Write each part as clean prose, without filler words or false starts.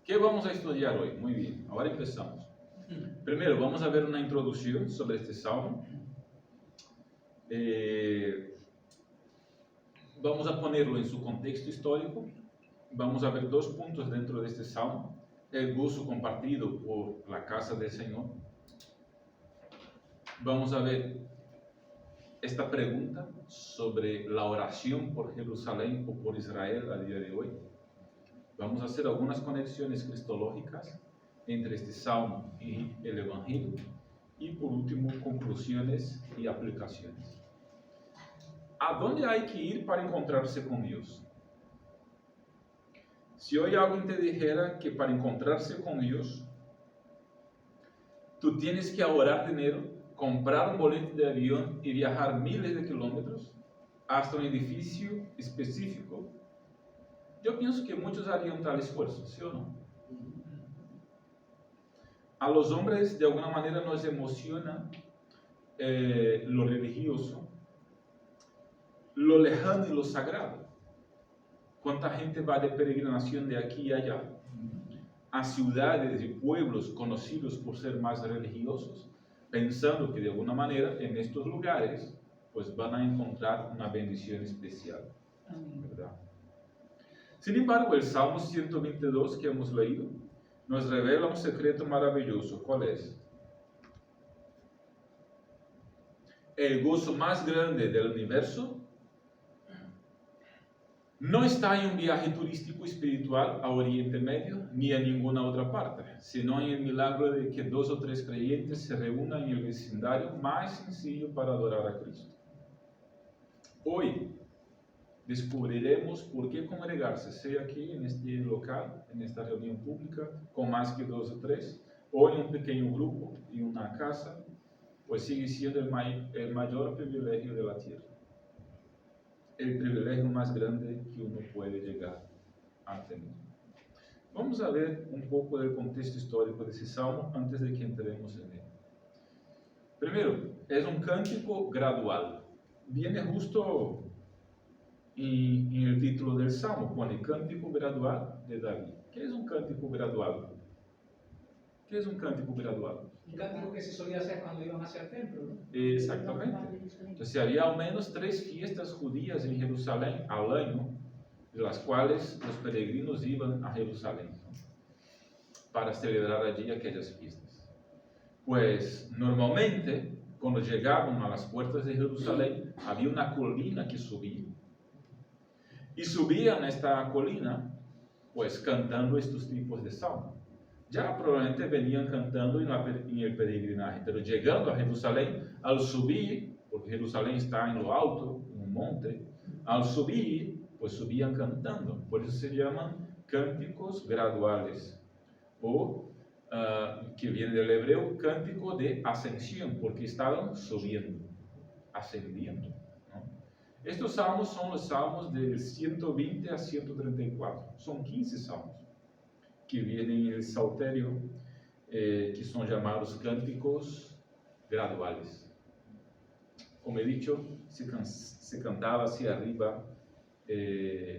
¿Qué vamos a estudiar hoy? Muy bien, ahora empezamos. Primero, vamos a ver una introducción sobre este salmo. Vamos a ponerlo en su contexto histórico. Vamos a ver dos puntos dentro de este salmo. El gozo compartido por la casa del Señor. Vamos a ver esta pregunta sobre la oración por Jerusalén o por Israel a día de hoy. Vamos a hacer algunas conexiones cristológicas entre este salmo y el Evangelio. Y por último, conclusiones y aplicaciones. ¿A dónde hay que ir para encontrarse con Dios? Si hoy alguien te dijera que para encontrarse con Dios, tú tienes que ahorrar dinero, comprar un boleto de avión y viajar miles de kilómetros hasta un edificio específico, yo pienso que muchos harían tal esfuerzo, ¿sí o no? A los hombres de alguna manera nos emociona lo religioso, lo lejano y lo sagrado. ¿Cuánta gente va de peregrinación de aquí y allá a ciudades y pueblos conocidos por ser más religiosos, pensando que de alguna manera en estos lugares pues van a encontrar una bendición especial, ¿verdad? Sin embargo, el Salmo 122 que hemos leído nos revela un secreto maravilloso. ¿Cuál es? El gozo más grande del universo no está en un viaje turístico espiritual a Oriente Medio ni a ninguna otra parte, sino en el milagro de que 2 o 3 creyentes se reúnan en el vecindario más sencillo para adorar a Cristo. Hoy descubriremos por qué congregarse, sea aquí en este local, en esta reunión pública, con más que 2 o 3, o en un pequeño grupo, en una casa, pues sigue siendo el mayor privilegio de la tierra. El privilegio más grande que uno puede llegar a tener. Vamos a ver un poco del contexto histórico de ese salmo antes de que entremos en él. Primero, es un cántico gradual. Viene justo en el título del salmo, pone cántico gradual de David. ¿Qué es un cántico gradual? ¿Qué es un cántico gradual? Un cántico que se solía hacer cuando iban hacia el templo, ¿no? Exactamente. Entonces había al menos 3 fiestas judías en Jerusalén al año, de las cuales los peregrinos iban a Jerusalén, ¿no?, para celebrar allí aquellas fiestas. Pues normalmente, cuando llegaban a las puertas de Jerusalén, había una colina que subía. Y subían a esta colina, pues cantando estos tipos de salmos. Ya probablemente venían cantando en el peregrinaje, pero llegando a Jerusalén, al subir, porque Jerusalén está en lo alto, en un monte, al subir, pues subían cantando. Por eso se llaman cánticos graduales, o que viene del hebreo, cántico de ascensión, porque estaban subiendo, ascendiendo, ¿no? Estos salmos son los salmos del 120 a 134, son 15 salmos que vienen en el Salterio, que son llamados cánticos graduales. Como he dicho, se cantaba hacia arriba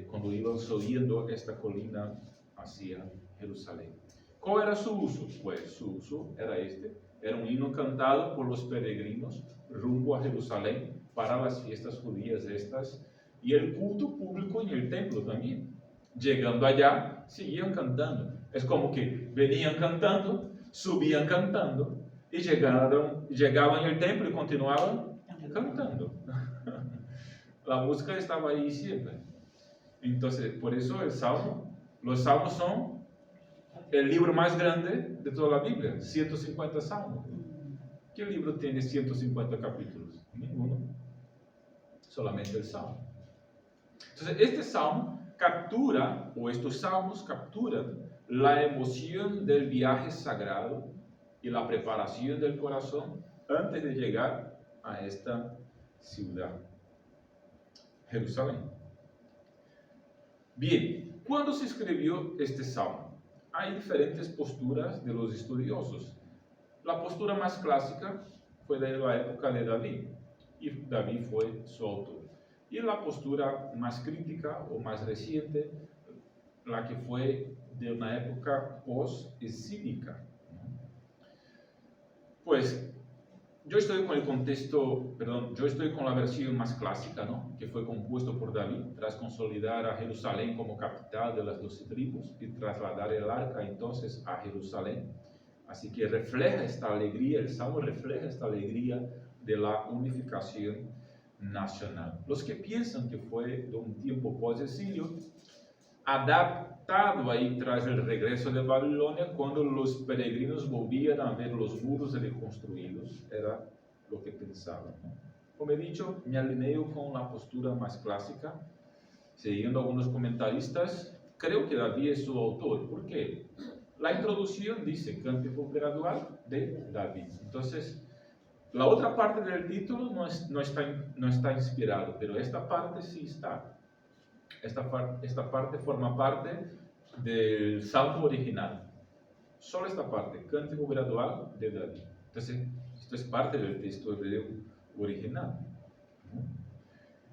cuando iban subiendo esta colina hacia Jerusalén. ¿Cuál era su uso? Pues su uso era era un himno cantado por los peregrinos rumbo a Jerusalén para las fiestas judías estas y el culto público en el templo también. Llegando allá, seguían cantando. Es como que venían cantando, subían cantando y llegaban al templo y continuaban cantando. La música estaba ahí siempre. Entonces, por eso los salmos son el libro más grande de toda la Biblia, 150 salmos. ¿Qué libro tiene 150 capítulos? Ninguno. Solamente el salmo. Entonces, este salmo captura, o estos salmos capturan la emoción del viaje sagrado y la preparación del corazón antes de llegar a esta ciudad, Jerusalén. Bien, ¿cuándo se escribió este salmo? Hay diferentes posturas de los estudiosos. La postura más clásica fue de la época de David, y David fue su autor. Y la postura más crítica o más reciente, la que fue de una época post-exílica. Pues yo estoy con el contexto, perdón, yo estoy con la versión más clásica, ¿no? Que fue compuesto por David tras consolidar a Jerusalén como capital de las 12 tribus y trasladar el arca entonces a Jerusalén. Así que refleja esta alegría, el Salmo refleja esta alegría de la unificación nacional. Los que piensan que fue de un tiempo post-exilio, adaptado ahí tras el regreso de Babilonia, cuando los peregrinos volvían a ver los muros reconstruidos, era lo que pensaban, ¿no? Como he dicho, me alineo con la postura más clásica, siguiendo algunos comentaristas. Creo que David es su autor. ¿Por qué? La introducción dice cántico gradual de David. Entonces, la otra parte del título no está inspirado, pero esta parte sí está. Esta parte forma parte del Salmo original. Solo esta parte, cántico gradual de David. Entonces, esto es parte del texto hebreo original.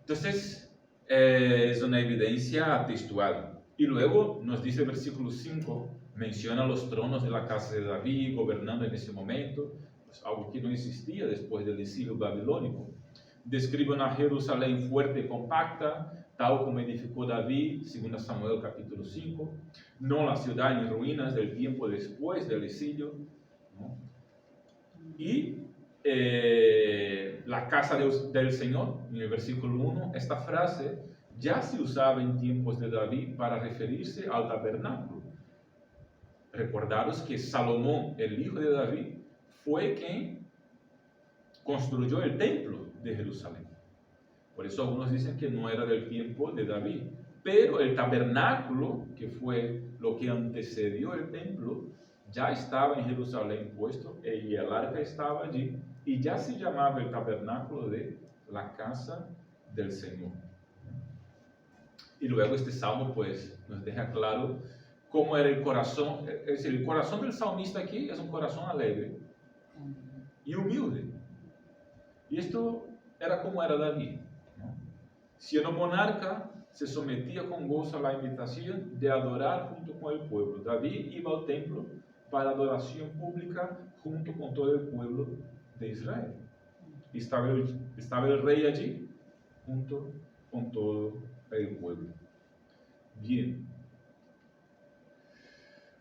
Entonces, es una evidencia textual. Y luego nos dice el versículo 5, menciona los tronos de la casa de David gobernando en ese momento, pues algo que no existía después del exilio babilónico. Describen a Jerusalén fuerte y compacta, tal como edificó David, 2 Samuel capítulo 5, no la ciudad en ruinas del tiempo después del exilio, ¿no? Y la casa del Señor, en el versículo 1, esta frase ya se usaba en tiempos de David para referirse al tabernáculo. Recordaros que Salomón, el hijo de David, fue quien construyó el templo de Jerusalén. Por eso algunos dicen que no era del tiempo de David. Pero el tabernáculo, que fue lo que antecedió el templo, ya estaba en Jerusalén puesto y el arca estaba allí. Y ya se llamaba el tabernáculo de la casa del Señor. Y luego este salmo pues nos deja claro cómo era el corazón. Es decir, el corazón del salmista aquí es un corazón alegre y humilde. Y esto era como era David, ¿no? Siendo monarca, se sometía con gozo a la invitación de adorar junto con el pueblo. David iba al templo para adoración pública junto con todo el pueblo de Israel. Y estaba el rey allí junto con todo el pueblo. Bien.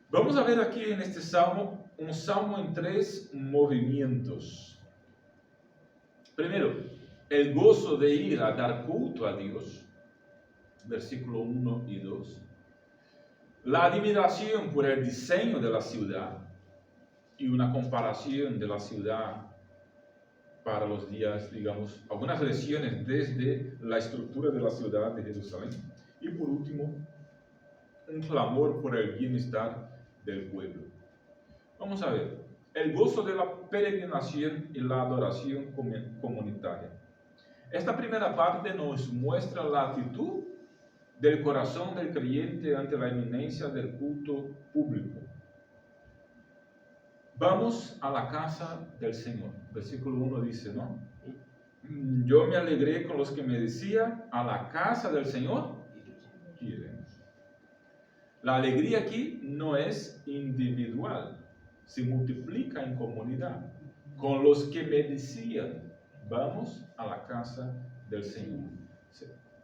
Vamos a ver aquí en este salmo, un salmo en 3 movimientos. Primero, el gozo de ir a dar culto a Dios, versículo 1 y 2. La admiración por el diseño de la ciudad y una comparación de la ciudad para los días, digamos, algunas lecciones desde la estructura de la ciudad de Jerusalén. Y por último, un clamor por el bienestar del pueblo. Vamos a ver, el gozo de la peregrinación y la adoración comunitaria. Esta primera parte nos muestra la actitud del corazón del creyente ante la inminencia del culto público. Vamos a la casa del Señor. Versículo 1 dice, ¿no? Yo me alegré con los que me decían, a la casa del Señor iremos. La alegría aquí no es individual, se multiplica en comunidad. Con los que me decían, vamos a la casa del Señor.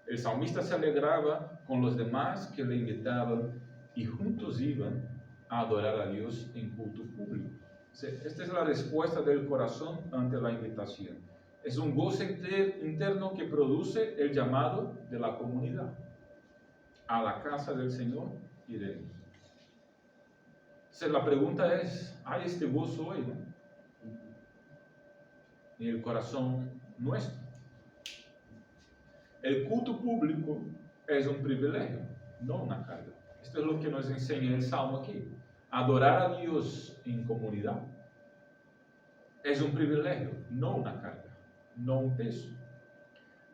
El salmista se alegraba con los demás que le invitaban y juntos iban a adorar a Dios en culto público. Esta es la respuesta del corazón ante la invitación. Es un gozo interno que produce el llamado de la comunidad. A la casa del Señor iremos. La pregunta es, ¿hay este gozo hoy, no? En el corazón nuestro. El culto público es un privilegio, no una carga. Esto es lo que nos enseña el Salmo aquí. Adorar a Dios en comunidad es un privilegio, no una carga, no un peso.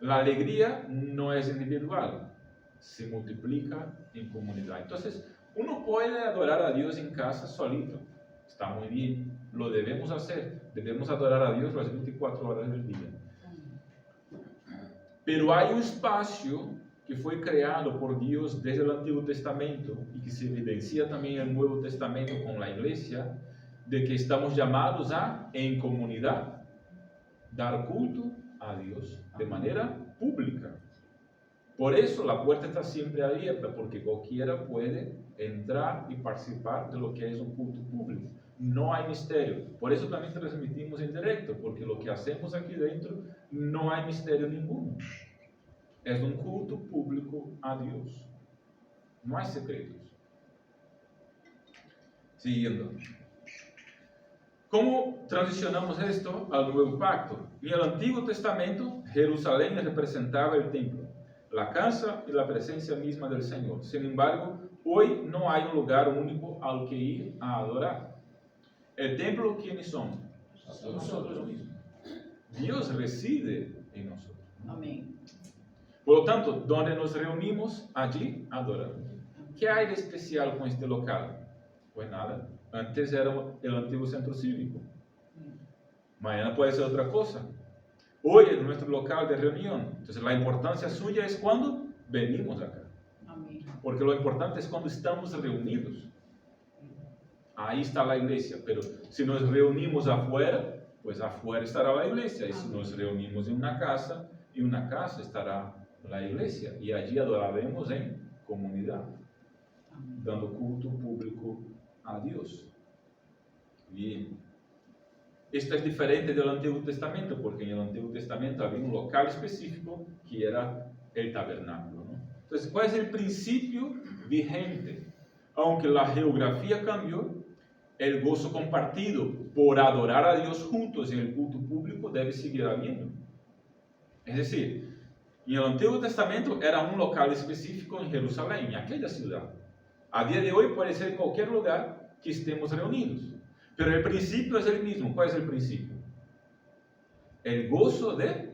La alegría no es individual, se multiplica en comunidad. Entonces, uno puede adorar a Dios en casa solito, está muy bien, lo debemos hacer, debemos adorar a Dios las 24 horas del día. Pero hay un espacio que fue creado por Dios desde el Antiguo Testamento y que se evidencia también en el Nuevo Testamento con la iglesia, de que estamos llamados a, en comunidad, dar culto a Dios de manera pública. Por eso la puerta está siempre abierta, porque cualquiera puede entrar y participar de lo que es un culto público. No hay misterio. Por eso también transmitimos en directo, porque lo que hacemos aquí dentro no hay misterio ninguno. Es un culto público a Dios. No hay secretos. Siguiendo. ¿Cómo transicionamos esto al Nuevo Pacto? En el Antiguo Testamento, Jerusalén representaba el templo, la casa y la presencia misma del Señor. Sin embargo, hoy no hay un lugar único al que ir a adorar. El templo, ¿quiénes son? Nosotros mismos. Dios reside en nosotros. Amén. Por lo tanto, donde nos reunimos, allí adoramos. ¿Qué hay de especial con este local? Pues nada, antes era el antiguo centro cívico. Mañana puede ser otra cosa. Hoy es nuestro local de reunión. Entonces la importancia suya es cuando venimos acá. Amén. Porque lo importante es cuando estamos reunidos. Ahí está la iglesia. Pero si nos reunimos afuera, pues afuera estará la iglesia. Y si nos reunimos en una casa estará la iglesia. Y allí adoraremos en comunidad, dando culto público a Dios. Bien. Esto es diferente del Antiguo Testamento, porque en el Antiguo Testamento había un local específico que era el tabernáculo, ¿no? Entonces, ¿cuál es el principio vigente? Aunque la geografía cambió, el gozo compartido por adorar a Dios juntos en el culto público debe seguir habiendo. Es decir, en el Antiguo Testamento era un local específico en Jerusalén, en aquella ciudad. A día de hoy puede ser cualquier lugar que estemos reunidos. Pero el principio es el mismo. ¿Cuál es el principio? El gozo de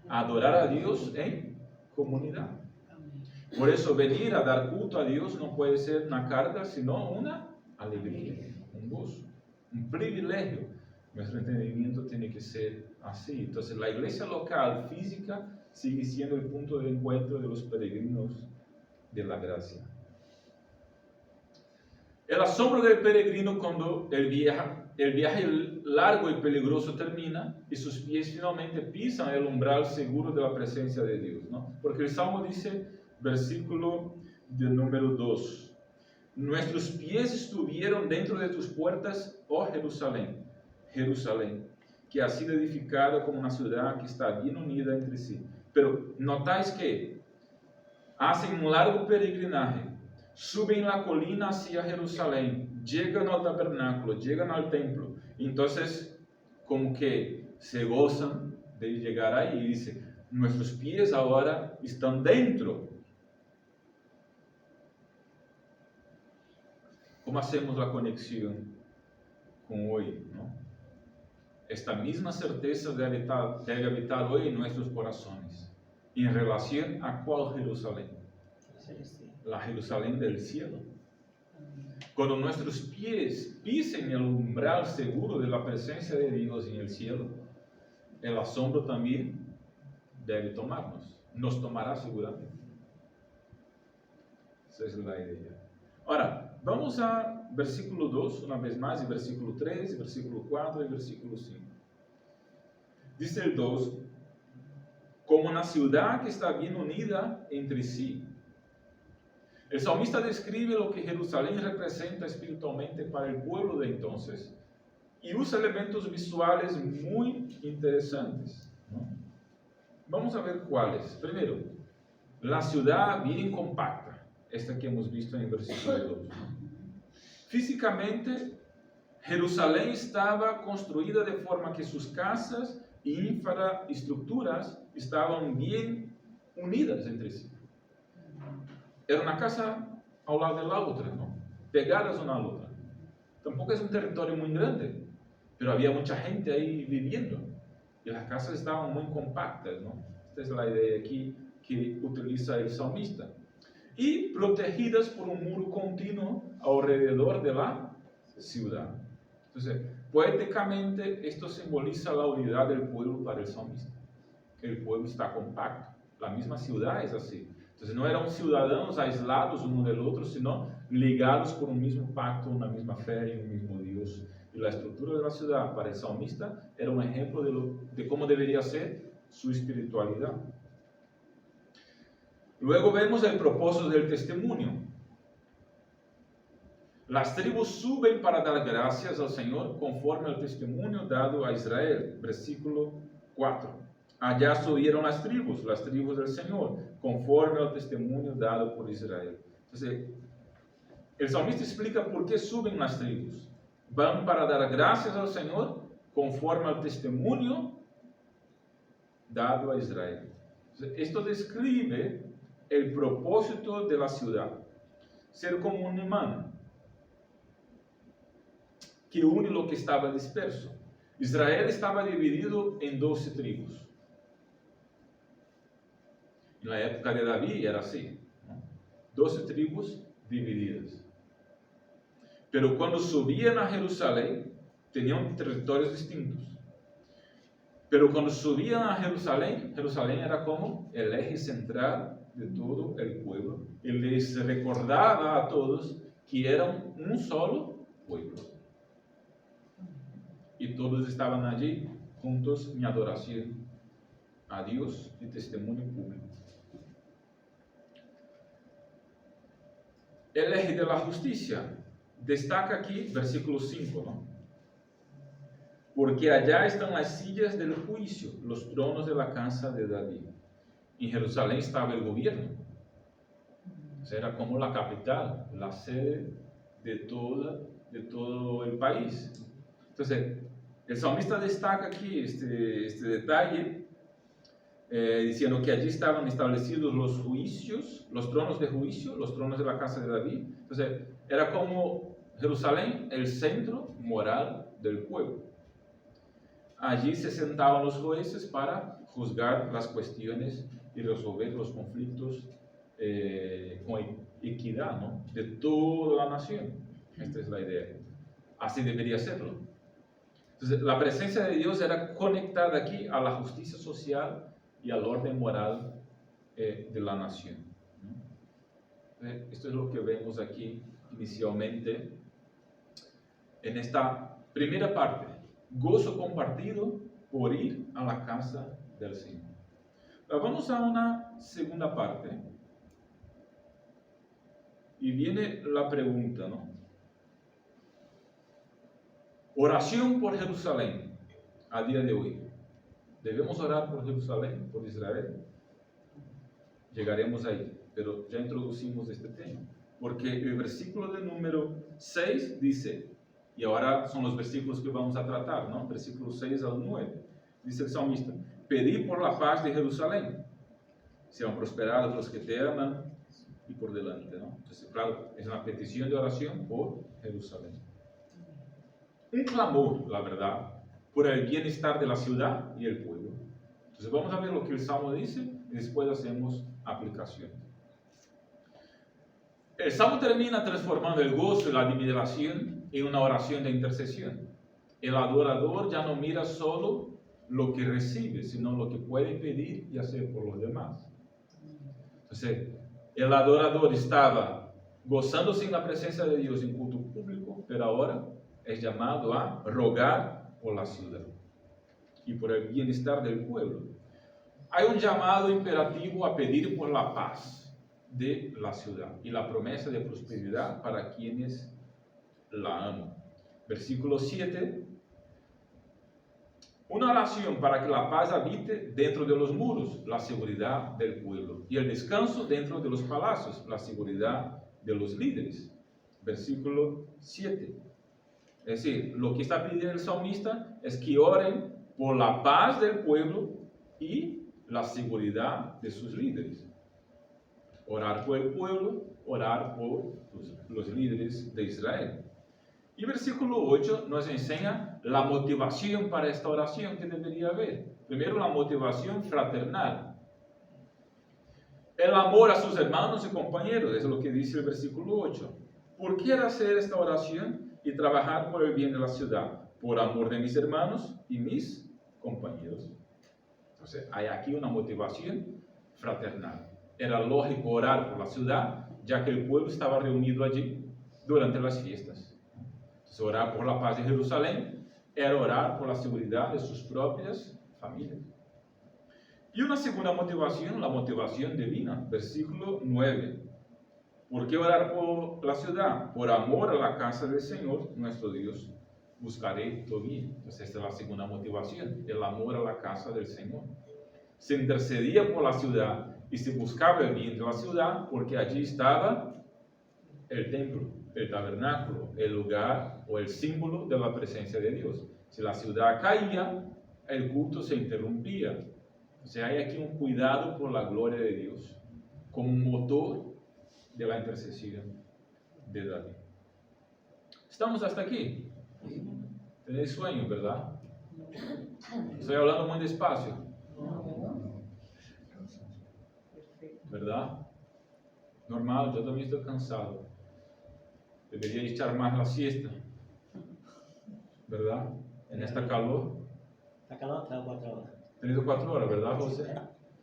adorar a Dios en comunidad. Por eso venir a dar culto a Dios no puede ser una carga, sino una alegría, un gozo, un privilegio. Nuestro entendimiento tiene que ser así. Entonces la iglesia local, física, sigue siendo el punto de encuentro de los peregrinos de la gracia. El asombro del peregrino cuando el viaje largo y peligroso termina y sus pies finalmente pisan el umbral seguro de la presencia de Dios, ¿no? Porque el Salmo dice, versículo del número 2, nuestros pies estuvieron dentro de tus puertas, oh Jerusalén, Jerusalén, que ha sido edificada como una ciudad que está bien unida entre sí. Pero notáis que hacen un largo peregrinaje, suben la colina hacia Jerusalén, llegan al tabernáculo, llegan al templo. Entonces, como que se gozan de llegar ahí y dice, nuestros pies ahora están dentro. ¿Cómo hacemos la conexión con hoy, ¿no? Esta misma certeza debe habitar hoy en nuestros corazones. ¿En relación a cuál Jerusalén? La Jerusalén del cielo. Cuando nuestros pies pisen el umbral seguro de la presencia de Dios en el cielo, el asombro también debe tomarnos. Nos tomará seguramente. Esa es la idea. Ahora, vamos a versículo 2, una vez más, y versículo 3, y versículo 4 y versículo 5. Dice el 2, como una ciudad que está bien unida entre sí. El salmista describe lo que Jerusalén representa espiritualmente para el pueblo de entonces y usa elementos visuales muy interesantes, ¿no? Vamos a ver cuáles. Primero, la ciudad bien compacta, esta que hemos visto en el versículo 2. Físicamente, Jerusalén estaba construida de forma que sus casas e infraestructuras estaban bien unidas entre sí. Era una casa ao lado de la otra, ¿no? Pegadas una a la otra. Tampoco es un territorio muy grande, pero había mucha gente ahí viviendo. Y las casas estaban muy compactas, ¿no? Esta es la idea aquí que utiliza el salmista. Y protegidas por un muro continuo alrededor de la ciudad. Entonces, poéticamente, esto simboliza la unidad del pueblo para el salmista. El pueblo está compacto, La misma ciudad es así. Entonces no eran ciudadanos aislados uno del otro, sino ligados por un mismo pacto, una misma fe y un mismo Dios. Y la estructura de la ciudad para el salmista era un ejemplo de cómo debería ser su espiritualidad. Luego vemos el propósito del testimonio. Las tribus suben para dar gracias al Señor conforme al testimonio dado a Israel. Versículo 4. Allá subieron las tribus del Señor, conforme al testimonio dado por Israel. Entonces, el salmista explica por qué suben las tribus. Van para dar gracias al Señor conforme al testimonio dado a Israel. Entonces, esto describe el propósito de la ciudad. Ser como un imán que une lo que estaba disperso. Israel estaba dividido en 12 tribus. En la época de David era así, ¿no? 12 tribus divididas. Pero cuando subían a Jerusalén, tenían territorios distintos. Pero cuando subían a Jerusalén, Jerusalén era como el eje central de todo el pueblo. Y les recordaba a todos que eran un solo pueblo. Y todos estaban allí juntos en adoración a Dios y testimonio público. El eje de la justicia destaca aquí, versículo 5, ¿no? Porque allá están las sillas del juicio, los tronos de la casa de David. En Jerusalén estaba el gobierno. O sea, era como la capital, la sede de todo el país. Entonces, el salmista destaca aquí este detalle, diciendo que allí estaban establecidos los juicios, los tronos de juicio, los tronos de la casa de David. Entonces, era como Jerusalén, el centro moral del pueblo. Allí se sentaban los jueces para juzgar las cuestiones y resolver los conflictos con equidad, ¿no? De toda la nación. Esta es la idea. Así debería serlo. Entonces, la presencia de Dios era conectada aquí a la justicia social y al orden moral de la nación. Esto es lo que vemos aquí inicialmente en esta primera parte. Gozo compartido por ir a la casa del Señor. Ahora vamos a una segunda parte. Y viene la pregunta, ¿no? Oración por Jerusalén a día de hoy. ¿Debemos orar por Jerusalén, por Israel? Llegaremos ahí, pero ya introducimos este tema. Porque el versículo de número 6 dice, y ahora son los versículos que vamos a tratar, ¿no? Versículos 6 al 9. Dice el salmista, pedí por la paz de Jerusalén, sean prosperados los que te aman, y por delante, ¿no? Entonces, claro, es una petición de oración por Jerusalén. Un clamor, la verdad, por el bienestar de la ciudad y el pueblo. Entonces vamos a ver lo que el Salmo dice y después hacemos aplicación. El Salmo termina transformando el gozo y la admiración en una oración de intercesión. El adorador ya no mira solo lo que recibe, sino lo que puede pedir y hacer por los demás. Entonces, el adorador estaba gozándose en la presencia de Dios en culto público, pero ahora es llamado a rogar por la ciudad y por el bienestar del pueblo. Hay un llamado imperativo a pedir por la paz de la ciudad y la promesa de prosperidad para quienes la aman. Versículo 7. Una oración para que la paz habite dentro de los muros, la seguridad del pueblo, y el descanso dentro de los palacios, la seguridad de los líderes. Versículo 7. Es decir, lo que está pidiendo el salmista es que oren por la paz del pueblo y la seguridad de sus líderes. Orar por el pueblo, orar por los líderes de Israel. Y versículo 8 nos enseña la motivación para esta oración que debería haber. Primero, la motivación fraternal. El amor a sus hermanos y compañeros, es lo que dice el versículo 8. ¿Por qué hacer esta oración y trabajar por el bien de la ciudad? Por amor de mis hermanos y mis compañeros. Entonces, hay aquí una motivación fraternal. Era lógico orar por la ciudad, ya que el pueblo estaba reunido allí durante las fiestas. Entonces, orar por la paz de Jerusalén era orar por la seguridad de sus propias familias. Y una segunda motivación, la motivación divina, versículo 9. ¿Por qué orar por la ciudad? Por amor a la casa del Señor, nuestro Dios, buscaré tu bien. Entonces, esta es la segunda motivación, el amor a la casa del Señor. Se intercedía por la ciudad y se buscaba el bien de la ciudad porque allí estaba el templo, el tabernáculo, el lugar o el símbolo de la presencia de Dios. Si la ciudad caía, el culto se interrumpía. O sea, hay aquí un cuidado por la gloria de Dios como un motor de la intercesión de David. ¿Estamos hasta aquí? Tenéis sueño, ¿verdad? Estoy hablando muy despacio, ¿verdad? Normal, yo también estoy cansado. Debería echar más la siesta, ¿verdad? En esta calor. Está calor, 3 o 4 horas. 3 o 4 horas, ¿verdad, José?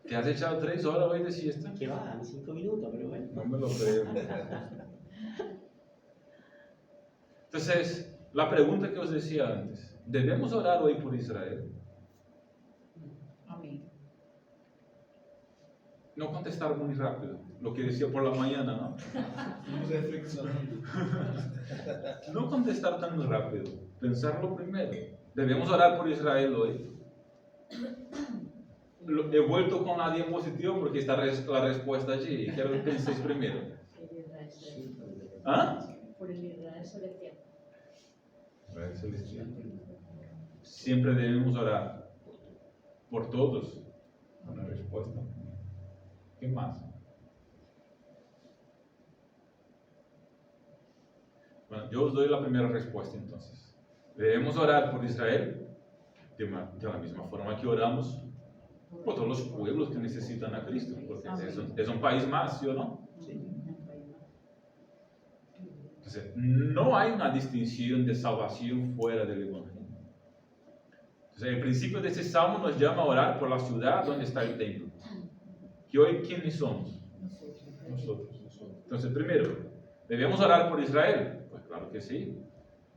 ¿Te has echado 3 horas hoy de siesta? Que va, a 5 minutos, pero bueno. No me lo creo. Entonces, la pregunta que os decía antes, ¿debemos orar hoy por Israel? Amén. No contestar muy rápido, lo que decía por la mañana, ¿no? Estamos reflexionando. No contestar tan rápido, pensarlo primero. ¿Debemos orar por Israel hoy? He vuelto con la diapositiva porque está la respuesta allí y quiero que penséis primero. ¿Ah? Por el Israel celestial. Israel celestial. Siempre debemos orar por todos. Una respuesta. ¿Qué más? Bueno, yo os doy la primera respuesta entonces. Debemos orar por Israel de la misma forma que oramos por todos los pueblos que necesitan a Cristo, porque es un país más, ¿sí o no? Entonces, no hay una distinción de salvación fuera del Evangelio. Entonces, el principio de este salmo nos llama a orar por la ciudad donde está el templo. ¿Y hoy quiénes somos? Nosotros. Entonces, primero, ¿debemos orar por Israel? Pues claro que sí.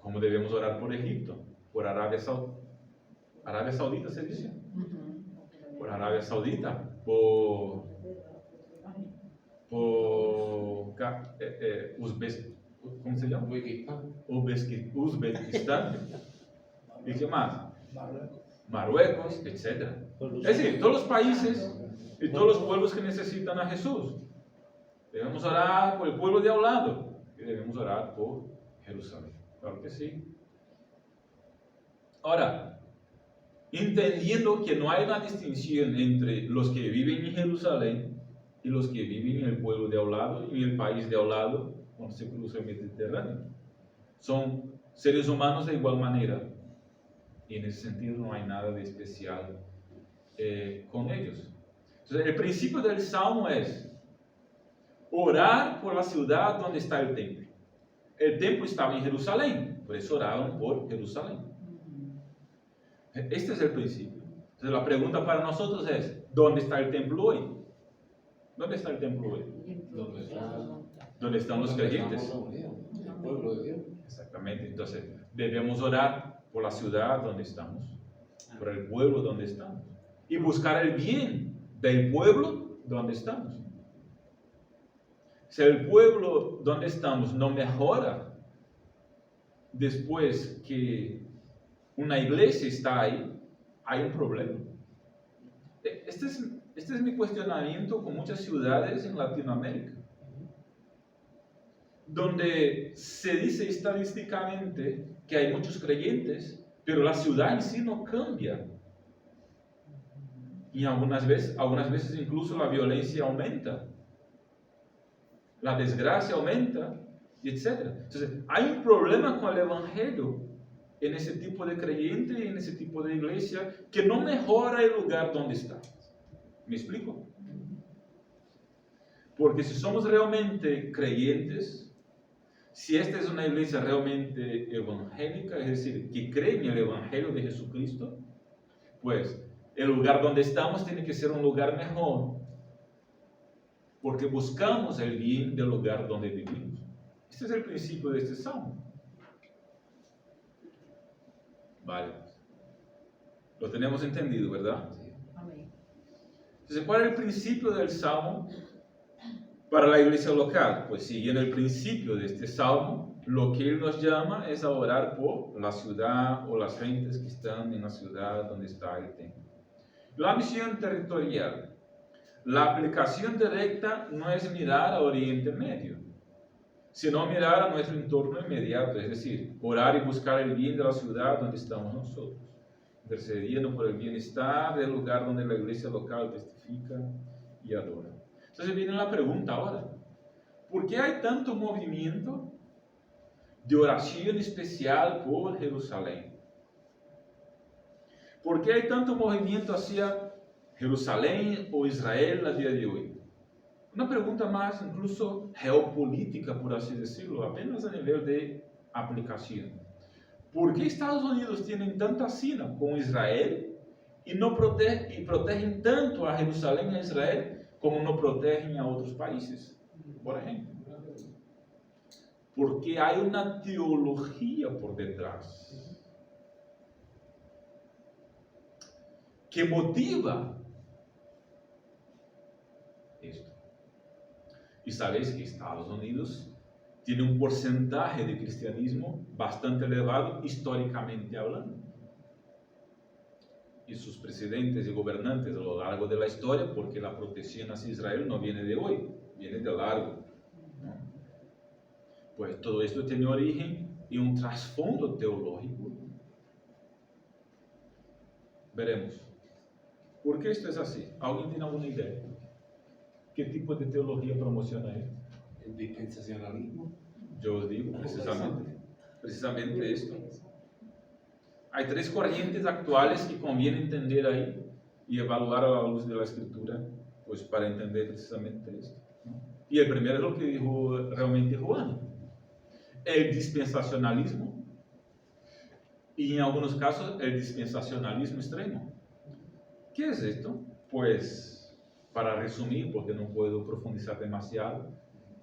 ¿Cómo debemos orar por Egipto? Por Arabia Saudita. Arabia Saudita se dice. Por Arabia Saudita, por ¿cómo se llama? Uzbekistán. ¿Y qué más? Marruecos, etc. Es decir, todos los países y todos los pueblos que necesitan a Jesús. Debemos orar por el pueblo de al lado y debemos orar por Jerusalén. Claro que sí. Ahora, entendiendo que no hay una distinción entre los que viven en Jerusalén y los que viven en el pueblo de al lado y en el país de al lado cuando se cruza el Mediterráneo. Son seres humanos de igual manera y en ese sentido no hay nada de especial con ellos. Entonces, el principio del Salmo es orar por la ciudad donde está el templo. El templo estaba en Jerusalén, por eso oraban por Jerusalén. Este es el principio. Entonces la pregunta para nosotros es, ¿dónde está el templo hoy? ¿Dónde está el templo hoy? ¿Dónde están los creyentes? El pueblo de Dios. Exactamente. Entonces debemos orar por la ciudad donde estamos, por el pueblo donde estamos y buscar el bien del pueblo donde estamos. Si el pueblo donde estamos no mejora después que una iglesia está ahí, hay un problema. Este es mi cuestionamiento con muchas ciudades en Latinoamérica, donde se dice estadísticamente que hay muchos creyentes, pero la ciudad en sí no cambia. Y algunas veces incluso la violencia aumenta, la desgracia aumenta, etc. Entonces, hay un problema con el Evangelio en ese tipo de creyente y en ese tipo de iglesia que no mejora el lugar donde está. ¿Me explico? Porque si somos realmente creyentes, si esta es una iglesia realmente evangélica, es decir, que cree en el Evangelio de Jesucristo, pues el lugar donde estamos tiene que ser un lugar mejor porque buscamos el bien del lugar donde vivimos. Este es el principio de este salmo. Vale. Lo tenemos entendido, ¿verdad? Amén. Entonces, ¿cuál es el principio del salmo para la iglesia local? Pues siguiendo el principio de este salmo, lo que él nos llama es a orar por la ciudad o las gentes que están en la ciudad donde está el templo. La misión territorial. La aplicación directa no es mirar a Oriente Medio, sino mirar a nuestro entorno inmediato, es decir, orar y buscar el bien de la ciudad donde estamos nosotros, intercediendo por el bienestar del lugar donde la iglesia local testifica y adora. Entonces viene la pregunta ahora, ¿por qué hay tanto movimiento de oración especial por Jerusalén? ¿Por qué hay tanto movimiento hacia Jerusalén o Israel a día de hoy? Una pregunta más incluso geopolítica, por así decirlo, apenas a nivel de aplicación. ¿Por qué Estados Unidos tienen tanta sina con Israel y protegen tanto a Jerusalén y a Israel como no protegen a otros países? Por ejemplo. Porque hay una teología por detrás que motiva esto. Y sabéis que Estados Unidos tiene un porcentaje de cristianismo bastante elevado históricamente hablando. Y sus presidentes y gobernantes a lo largo de la historia, porque la protección hacia Israel no viene de hoy, viene de largo, ¿no? Pues todo esto tiene origen y un trasfondo teológico. Veremos. ¿Por qué esto es así? ¿Alguien tiene alguna idea? ¿Qué tipo de teología promociona esto? El dispensacionalismo. Yo os digo precisamente esto. Hay tres corrientes actuales que conviene entender ahí y evaluar a la luz de la Escritura, pues para entender precisamente esto, ¿no? Y el primero es lo que dijo realmente Juan, el dispensacionalismo y en algunos casos el dispensacionalismo extremo. ¿Qué es esto? Pues, para resumir, porque no puedo profundizar demasiado,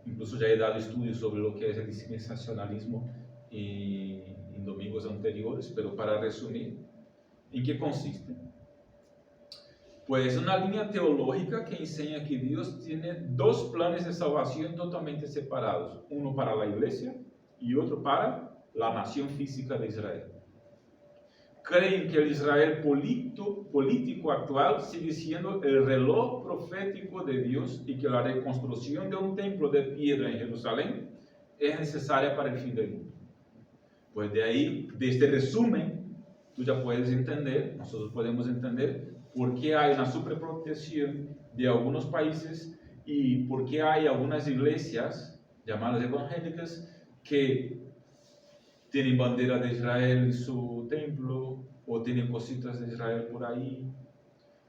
incluso ya he dado estudios sobre lo que es el dispensacionalismo en domingos anteriores, pero para resumir, ¿en qué consiste? Pues una línea teológica que enseña que Dios tiene dos planes de salvación totalmente separados, uno para la iglesia y otro para la nación física de Israel. Creen que el Israel político actual sigue siendo el reloj profético de Dios y que la reconstrucción de un templo de piedra en Jerusalén es necesaria para el fin del mundo. Pues de ahí, de este resumen, tú ya puedes entender, nosotros podemos entender por qué hay una superprotección de algunos países y por qué hay algunas iglesias llamadas evangélicas que tienen bandera de Israel en su templo, o tienen cositas de Israel por ahí,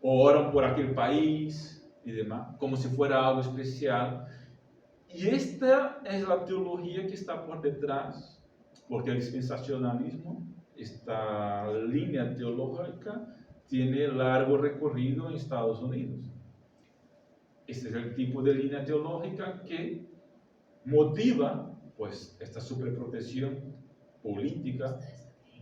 o oran por aquel país y demás, como si fuera algo especial. Y esta es la teología que está por detrás, porque el dispensacionalismo, esta línea teológica, tiene largo recorrido en Estados Unidos. Este es el tipo de línea teológica que motiva, pues, esta superprotección política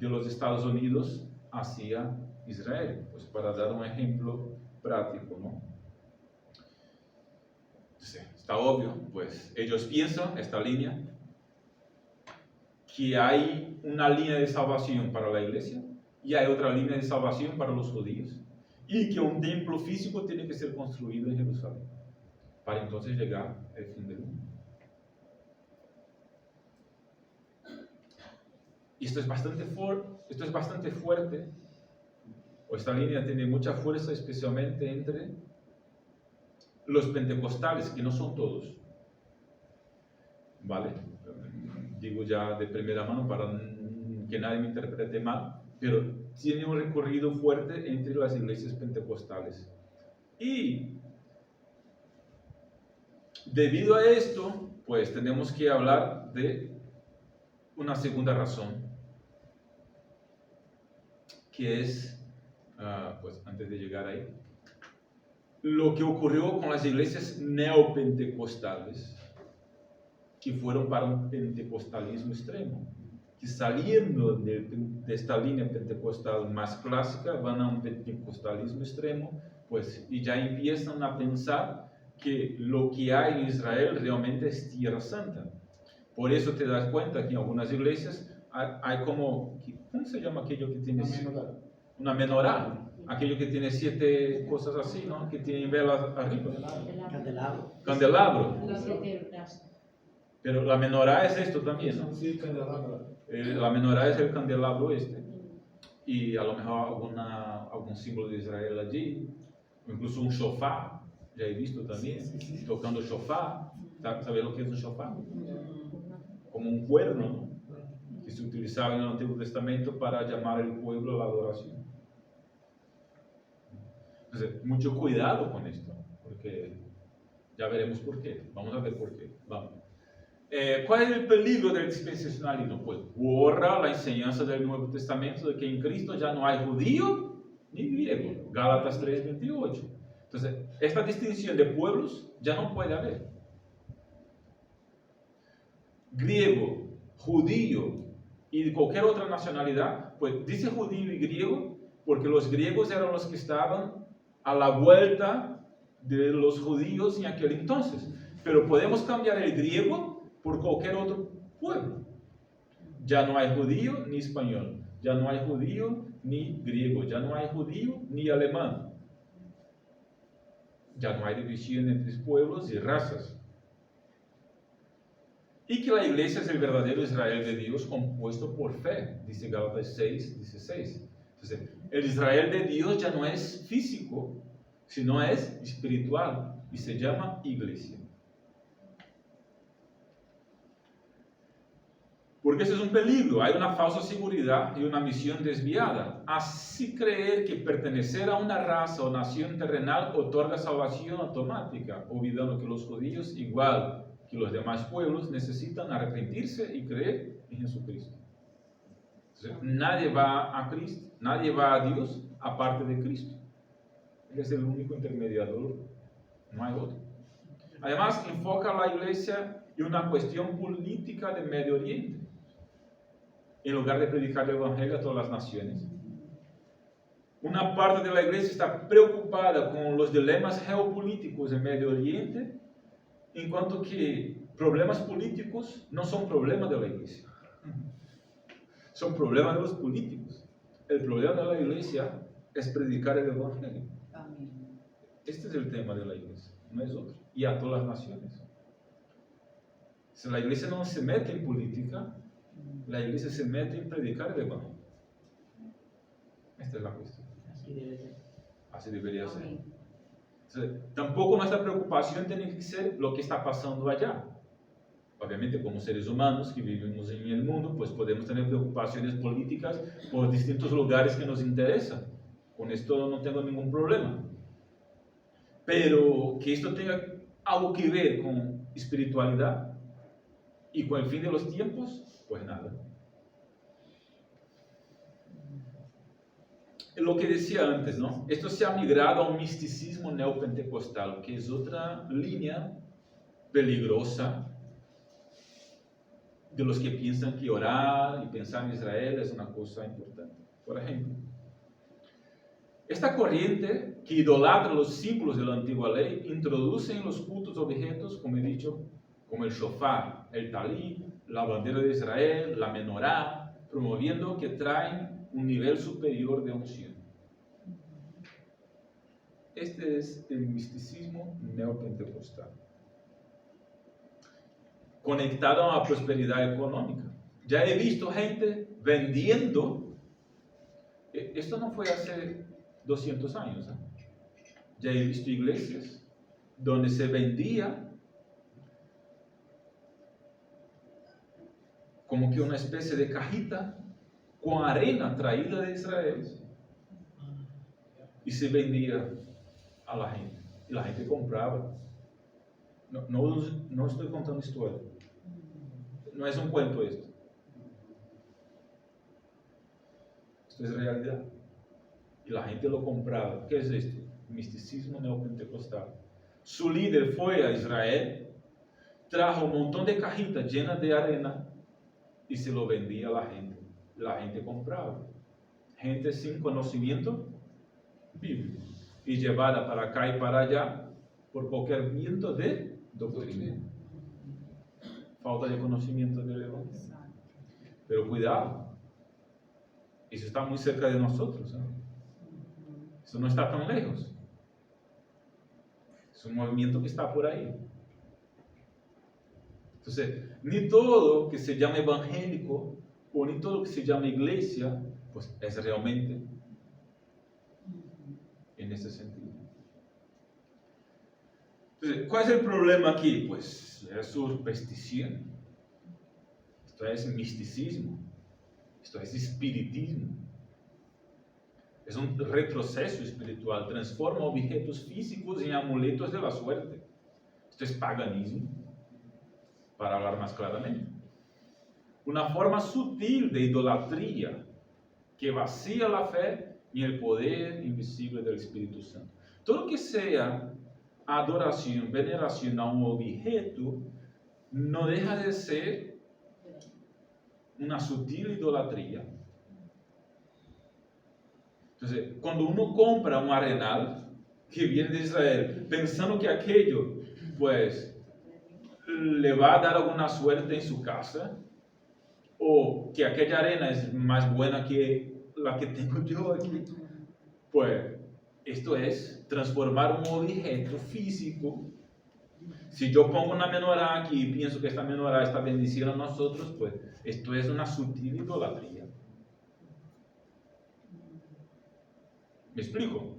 de los Estados Unidos hacia Israel, pues para dar un ejemplo práctico, ¿no? Sí, está obvio, pues ellos piensan, esta línea, que hay una línea de salvación para la iglesia y hay otra línea de salvación para los judíos, y que un templo físico tiene que ser construido en Jerusalén para entonces llegar al fin del mundo. Y esto es bastante fuerte, o esta línea tiene mucha fuerza, especialmente entre los pentecostales, que no son todos, ¿vale? Digo ya de primera mano para que nadie me interprete mal, pero tiene un recorrido fuerte entre las iglesias pentecostales. Y debido a esto, pues tenemos que hablar de una segunda razón, que es, pues antes de llegar ahí, lo que ocurrió con las iglesias neopentecostales, que fueron para un pentecostalismo extremo, que saliendo de esta línea pentecostal más clásica van a un pentecostalismo extremo, pues, y ya empiezan a pensar que lo que hay en Israel realmente es tierra santa. Por eso te das cuenta que en algunas iglesias hay como, ¿cómo se llama aquello que tiene? Una menorá. Aquello que tiene 7 cosas así, ¿no? Que tienen velas arriba. Candelabro. Candelabro. Los 7 brazos. Pero la menorá es esto también, ¿no? Sí, candelabro. La menorá es el candelabro este. Y a lo mejor algún símbolo de Israel allí. O incluso un shofar. Ya he visto también. Tocando shofar. ¿Sabes lo que es un shofar? Como un cuerno, ¿no? Que se utilizaba en el Antiguo Testamento para llamar al pueblo a la adoración. Entonces, mucho cuidado con esto, porque ya veremos por qué. Vamos a ver por qué. Vamos. ¿Cuál es el peligro del dispensacionalismo? Pues borra la enseñanza del Nuevo Testamento de que en Cristo ya no hay judío ni griego. Gálatas 3:28. Entonces, esta distinción de pueblos ya no puede haber. Griego, judío y de cualquier otra nacionalidad, pues dice judío y griego porque los griegos eran los que estaban a la vuelta de los judíos en aquel entonces. Pero podemos cambiar el griego por cualquier otro pueblo. Ya no hay judío ni español, ya no hay judío ni griego, ya no hay judío ni alemán. Ya no hay división entre pueblos y razas. Y que la iglesia es el verdadero Israel de Dios compuesto por fe, dice Gálatas 6:16. Entonces, el Israel de Dios ya no es físico, sino es espiritual y se llama iglesia. Porque eso es un peligro, hay una falsa seguridad y una misión desviada. Así creer que pertenecer a una raza o nación terrenal otorga salvación automática, olvidando que los judíos, igual que los demás pueblos, necesitan arrepentirse y creer en Jesucristo. Entonces, nadie va a Cristo, nadie va a Dios aparte de Cristo. Él es el único intermediador, no hay otro. Además, enfoca a la iglesia en una cuestión política de Medio Oriente, en lugar de predicar el evangelio a todas las naciones. Una parte de la iglesia está preocupada con los dilemas geopolíticos en Medio Oriente, en cuanto que problemas políticos no son problemas de la iglesia, son problemas de los políticos. El problema de la iglesia es predicar el evangelio. Este es el tema de la iglesia, no es otro, y a todas las naciones. Si la iglesia no se mete en política, la iglesia se mete en predicar el evangelio. Esta es la cuestión. Así debe ser. Así debería ser. Entonces, tampoco nuestra preocupación tiene que ser lo que está pasando allá. Obviamente, como seres humanos que vivimos en el mundo, pues podemos tener preocupaciones políticas por distintos lugares que nos interesan. Con esto no tengo ningún problema. Pero que esto tenga algo que ver con espiritualidad y con el fin de los tiempos, pues nada. Lo que decía antes, ¿no? Esto se ha migrado a un misticismo neopentecostal, que es otra línea peligrosa de los que piensan que orar y pensar en Israel es una cosa importante. Por ejemplo, esta corriente que idolatra los símbolos de la antigua ley introduce en los cultos objetos, como he dicho, como el shofar, el talí, la bandera de Israel, la menorá, promoviendo que traen un nivel superior de unción. Este es el misticismo neopentecostal, conectado a la prosperidad económica. Ya he visto gente vendiendo, esto no fue hace 200 años, ¿eh? Ya he visto iglesias donde se vendía como que una especie de cajita con arena traída de Israel y se vendía a la gente y la gente compraba. No estoy contando historia, no es un cuento esto es realidad y la gente lo compraba. ¿Qué es esto? misticismo neopentecostal. Su líder fue a Israel, trajo un montón de cajitas llenas de arena y se lo vendía a la gente. La gente compraba. Gente sin conocimiento bíblico y llevada para acá y para allá por cualquier viento de doctrina. Falta de conocimiento del Evangelio. Pero cuidado, eso está muy cerca de nosotros, ¿eh? Eso no está tan lejos. Es un movimiento que está por ahí. Entonces, ni todo que se llama evangélico o ni todo que se llama iglesia, pues es realmente en ese sentido. Entonces, ¿cuál es el problema aquí? Pues es superstición. Esto es misticismo. Esto es espiritismo. Es un retroceso espiritual. Transforma objetos físicos en amuletos de la suerte. Esto es paganismo, para hablar más claramente. Una forma sutil de idolatría que vacía la fe y el poder invisible del Espíritu Santo. Todo que sea adoración, veneración a un objeto, no deja de ser una sutil idolatría. Entonces, cuando uno compra un arenal que viene de Israel, pensando que aquello, pues, le va a dar alguna suerte en su casa, o que aquella arena es más buena que la que tengo yo aquí, pues, esto es transformar un objeto físico. Si yo pongo una menorá aquí y pienso que esta menorá está bendiciendo a nosotros, pues, esto es una sutil idolatría. ¿Me explico?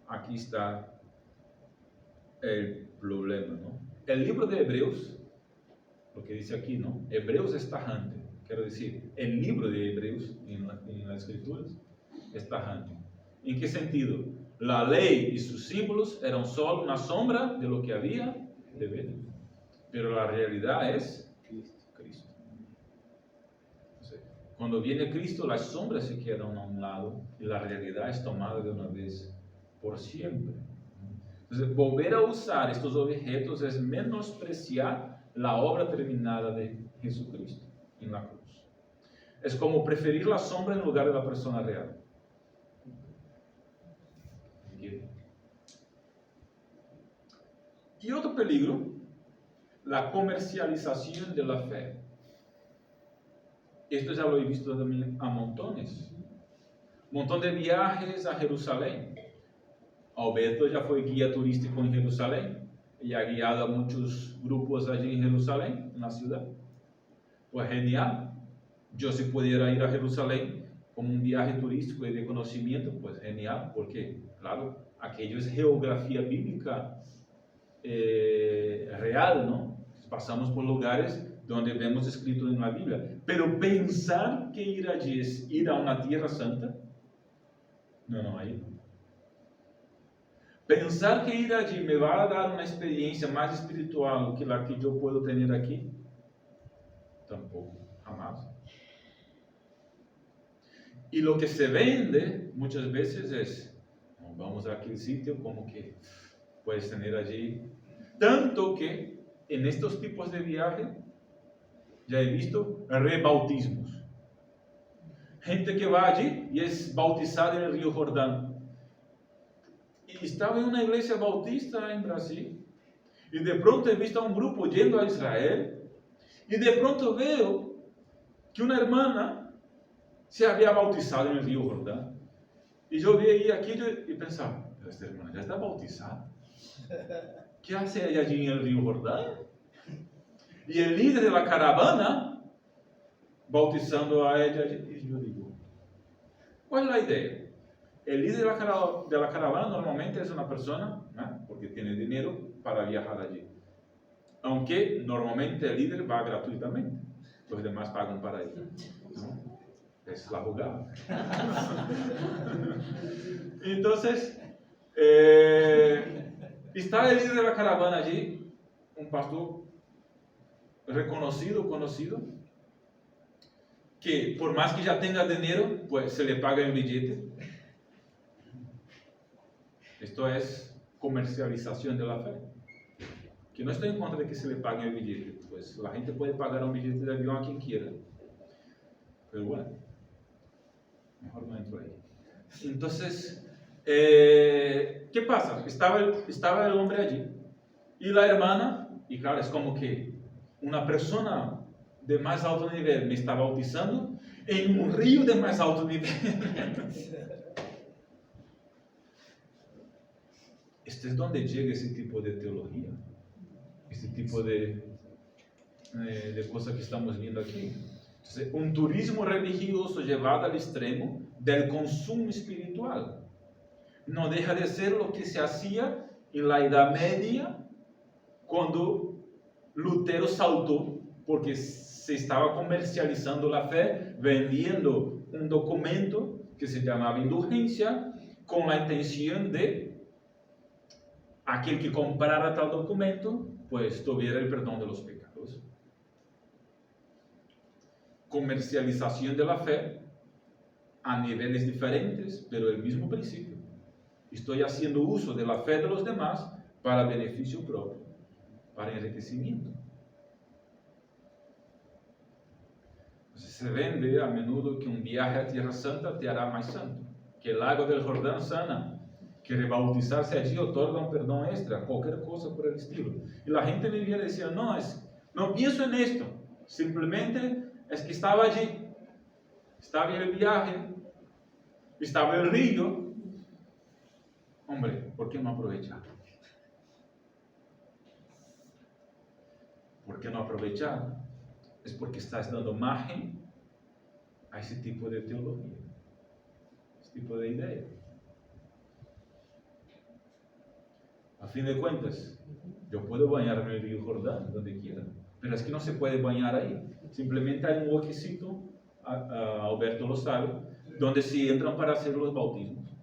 Aquí está el problema, ¿no? El libro de Hebreos, lo que dice aquí, ¿no? Hebreos es tajante. Quiero decir, el libro de Hebreos en las Escrituras es tajante. ¿En qué sentido? La ley y sus símbolos eran solo una sombra de lo que había de venir. Pero la realidad es Cristo. Cuando viene Cristo, las sombras se quedan a un lado y la realidad es tomada de una vez por siempre. Entonces, volver a usar estos objetos es menospreciar la obra terminada de Jesucristo en la cruz. Es como preferir la sombra en lugar de la persona real. Y otro peligro, la comercialización de la fe. Esto ya lo he visto también a montones. Un montón de viajes a Jerusalén. Alberto ya fue guía turístico en Jerusalén y ha guiado a muchos grupos allí en Jerusalén, en la ciudad. Pues genial. Yo si pudiera ir a Jerusalén como un viaje turístico y de conocimiento, pues genial, porque claro, aquello es geografía bíblica real, ¿no? Pasamos por lugares donde vemos escrito en la Biblia. Pero pensar que ir allí es ir a una tierra santa, no, ahí no. Pensar que ir allí me va a dar una experiencia más espiritual que la que yo puedo tener aquí, tampoco, jamás. Y lo que se vende muchas veces es, vamos a aquel sitio como que puedes tener allí. Tanto que en estos tipos de viaje ya he visto rebautismos. Gente que va allí y es bautizada en el río Jordán. Y estaba en una iglesia bautista en Brasil. Y de pronto he visto a un grupo yendo a Israel. Y de pronto veo que una hermana se había bautizado en el río Jordán. Y yo veía aquello y pensaba, pero esta hermana ya está bautizada. ¿Qué hace ella allí en el río Jordán? Y el líder de la caravana bautizando a ella allí. Y yo digo, ¿cuál es la idea? El líder de la caravana normalmente es una persona, ¿no? Porque tiene dinero para viajar allí. Aunque normalmente el líder va gratuitamente. Los demás pagan para ir, ¿no? Es la jugada. Entonces, está el líder de la caravana allí, un pastor reconocido, conocido, que por más que ya tenga dinero, pues se le paga el billete. Esto es comercialización de la fe. Que no estoy en contra de que se le pague el billete, pues la gente puede pagar un billete de avión a quien quiera. Pero bueno, mejor no entro ahí. Entonces, ¿qué pasa? Estaba el hombre allí y la hermana, y claro, es como que una persona de más alto nivel me está bautizando en un río de más alto nivel. Este es donde llega ese tipo de teología, ese tipo de cosas que estamos viendo aquí. Entonces, un turismo religioso llevado al extremo del consumo espiritual. No deja de ser lo que se hacía en la Edad Media, cuando Lutero saltó, porque se estaba comercializando la fe, vendiendo un documento que se llamaba indulgencia, con la intención de aquel que comprara tal documento, pues tuviera el perdón de los pecados. Comercialización de la fe a niveles diferentes, pero el mismo principio. Estoy haciendo uso de la fe de los demás para beneficio propio, para enriquecimiento. Entonces, se vende a menudo que un viaje a Tierra Santa te hará más santo, que el lago del Jordán sana, que rebautizarse allí otorga un perdón extra, cualquier cosa por el estilo. Y la gente vivía y decía, no pienso en esto, simplemente es que estaba allí, estaba en el viaje, estaba el río. Hombre, ¿por qué no aprovechar? ¿Por qué no aprovechar? Es porque estás dando margen a ese tipo de teología, ese tipo de idea. A fin de cuentas, yo puedo bañarme en el río Jordán, donde quiera, pero es que no se puede bañar ahí. Simplemente hay un huequecito, Alberto lo sabe, donde se entran para hacer los bautismos,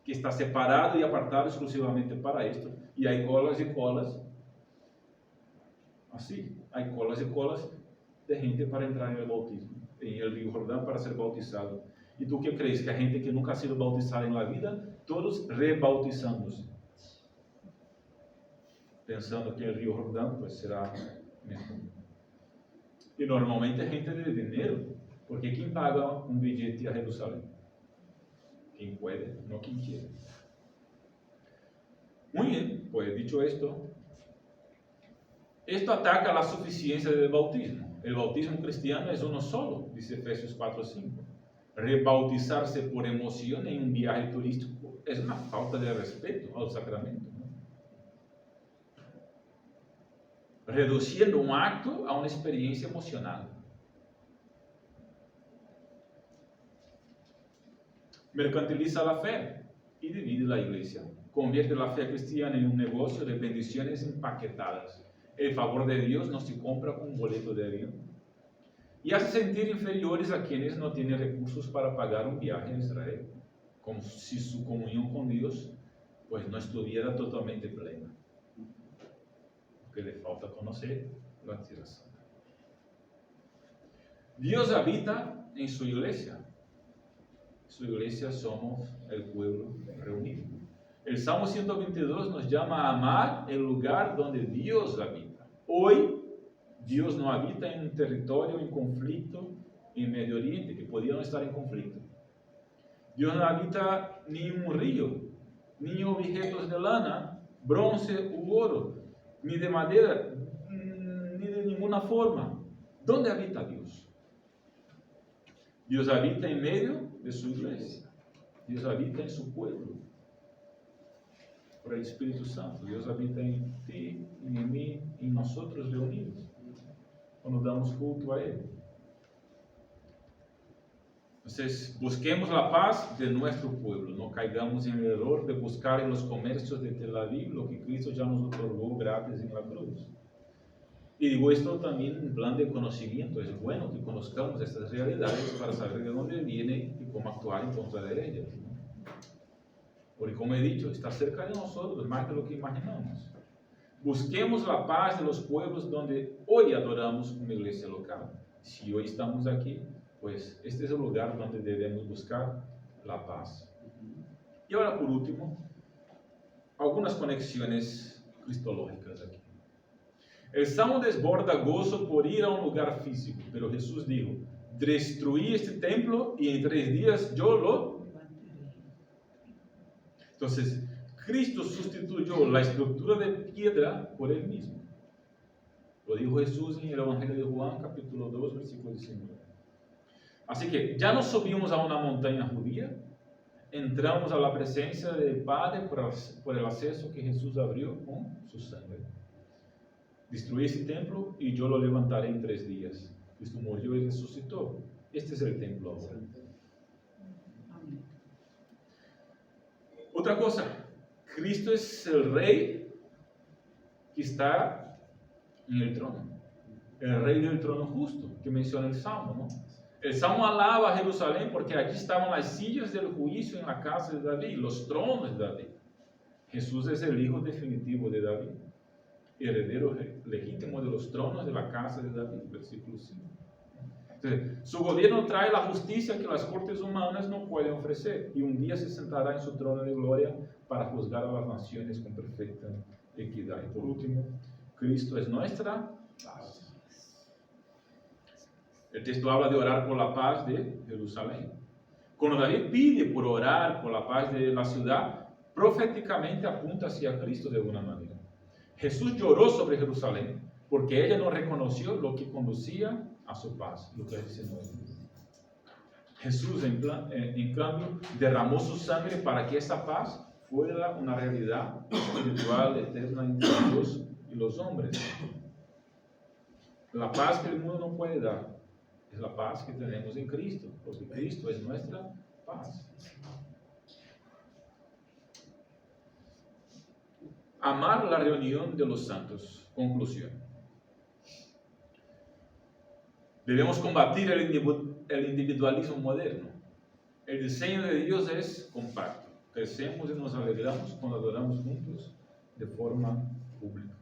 que está separado y apartado exclusivamente para esto, y hay colas y colas, así, hay colas y colas de gente para entrar en el bautismo, en el río Jordán para ser bautizado. ¿Y tú qué crees? Que a gente que nunca ha sido bautizada en la vida, todos rebautizándose, pensando que el río Jordán pues será mejor. Y normalmente gente de dinero, porque ¿quién paga un billete a Jerusalén? Quien puede, no quien quiere. Muy bien, pues dicho esto ataca la suficiencia del bautismo. El bautismo cristiano es uno solo, dice Efesios 4:5. Rebautizarse por emoción en un viaje turístico es una falta de respeto al sacramento, ¿no? Reduciendo un acto a una experiencia emocional. Mercantiliza la fe y divide la iglesia. Convierte la fe cristiana en un negocio de bendiciones empaquetadas. El favor de Dios no se compra con un boleto de avión. Y hace sentir inferiores a quienes no tienen recursos para pagar un viaje a Israel, como si su comunión con Dios pues no estuviera totalmente plena. Que le falta conocer la Tierra Santa. Dios habita en su iglesia. Su iglesia somos el pueblo reunido. El Salmo 122 nos llama a amar el lugar donde Dios habita. Hoy, Dios no habita en un territorio en conflicto en Medio Oriente, que podían estar en conflicto. Dios no habita ni en un río, ni en objetos de lana, bronce u oro, ni de madera, ni de ninguna forma. ¿Dónde habita Dios? Dios habita en medio de su iglesia. Dios habita en su pueblo. Por el Espíritu Santo. Dios habita en ti, en mí, en nosotros reunidos, cuando damos culto a Él. Entonces, busquemos la paz de nuestro pueblo. No caigamos en el error de buscar en los comercios de Tel Aviv lo que Cristo ya nos otorgó gratis en la cruz. Y digo esto también en plan de conocimiento. Es bueno que conozcamos estas realidades para saber de dónde viene y cómo actuar en contra de ellas, ¿no? Porque como he dicho, está cerca de nosotros, más de lo que imaginamos. Busquemos la paz de los pueblos donde hoy adoramos una iglesia local. Si hoy estamos aquí, pues este es el lugar donde debemos buscar la paz. Y ahora, por último, algunas conexiones cristológicas aquí. El Salmo desborda gozo por ir a un lugar físico, pero Jesús dijo: destruí este templo y en 3 días yo lo... Entonces, Cristo sustituyó la estructura de piedra por él mismo. Lo dijo Jesús en el Evangelio de Juan, capítulo 2, versículo 19. Así que ya no subimos a una montaña judía, entramos a la presencia del Padre por el acceso que Jesús abrió con su sangre. Destruí este templo y yo lo levantaré en 3 días. Cristo murió y resucitó. Este es el templo ahora. Otra cosa, Cristo es el Rey que está en el trono. El Rey del trono justo, que menciona el Salmo, ¿no? El Salmo alaba a Jerusalén porque allí estaban las sillas del juicio en la casa de David, los tronos de David. Jesús es el hijo definitivo de David, heredero legítimo de los tronos de la casa de David, versículo 5. Entonces, su gobierno trae la justicia que las cortes humanas no pueden ofrecer, y un día se sentará en su trono de gloria para juzgar a las naciones con perfecta equidad. Y por último, Cristo es nuestra paz. El texto habla de orar por la paz de Jerusalén. Cuando David pide por orar por la paz de la ciudad, proféticamente apunta hacia Cristo de alguna manera. Jesús lloró sobre Jerusalén porque ella no reconoció lo que conducía a su paz, Lucas 19. Jesús, en cambio, derramó su sangre para que esa paz fuera una realidad espiritual eterna entre Dios y los hombres. La paz que el mundo no puede dar es la paz que tenemos en Cristo, porque Cristo es nuestra paz. Amar la reunión de los santos. Conclusión. Debemos combatir el individualismo moderno. El diseño de Dios es compacto. Crecemos y nos alegramos cuando adoramos juntos de forma pública.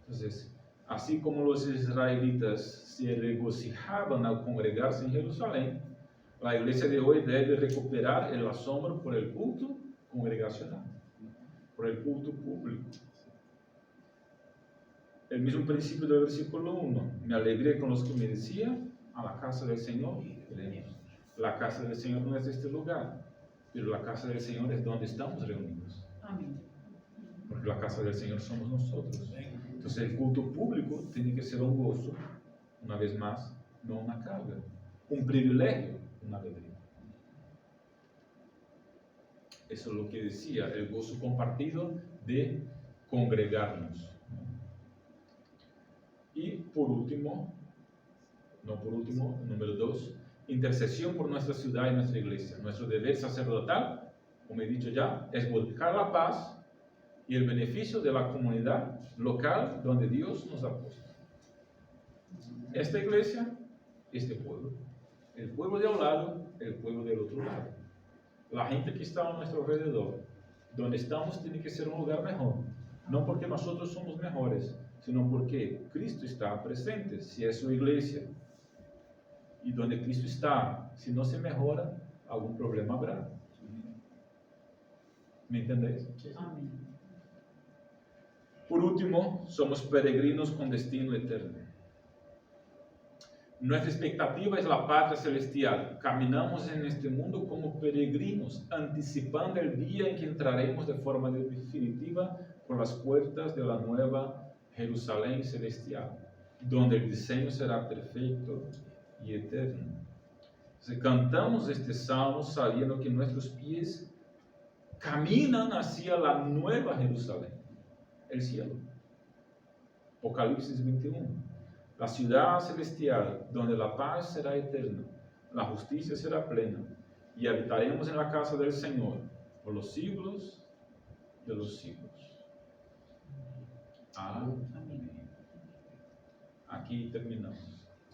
Entonces, así como los israelitas se regocijaban al congregarse en Jerusalén, la iglesia de hoy debe recuperar el asombro por el culto congregacional, por el culto público. El mismo principio del versículo 1. Me alegré con los que me decían: a la casa del Señor iremos. La casa del Señor no es este lugar, pero la casa del Señor es donde estamos reunidos. Amén. Porque la casa del Señor somos nosotros. Entonces el culto público tiene que ser un gozo, una vez más, no una carga. Un privilegio, una alegría. Eso es lo que decía, el gozo compartido de congregarnos. Y por último, número 2, intercesión por nuestra ciudad y nuestra iglesia. Nuestro deber sacerdotal, como he dicho ya, es buscar la paz y el beneficio de la comunidad local donde Dios nos ha puesto. Esta iglesia, este pueblo. El pueblo de un lado, el pueblo del otro lado. La gente que está a nuestro alrededor. Donde estamos tiene que ser un lugar mejor. No porque nosotros somos mejores, sino porque Cristo está presente, si es su iglesia. Y donde Cristo está, si no se mejora, algún problema habrá. ¿Me entendéis? Amén. Por último, somos peregrinos con destino eterno. Nuestra expectativa es la patria celestial. Caminamos en este mundo como peregrinos, anticipando el día en que entraremos de forma definitiva por las puertas de la nueva Jerusalén celestial, donde el diseño será perfecto y eterno. Si cantamos este salmo sabiendo que nuestros pies caminan hacia la nueva Jerusalén, el cielo. Apocalipsis 21. La ciudad celestial, donde la paz será eterna, la justicia será plena, y habitaremos en la casa del Señor por los siglos de los siglos. Amén. Aquí terminamos.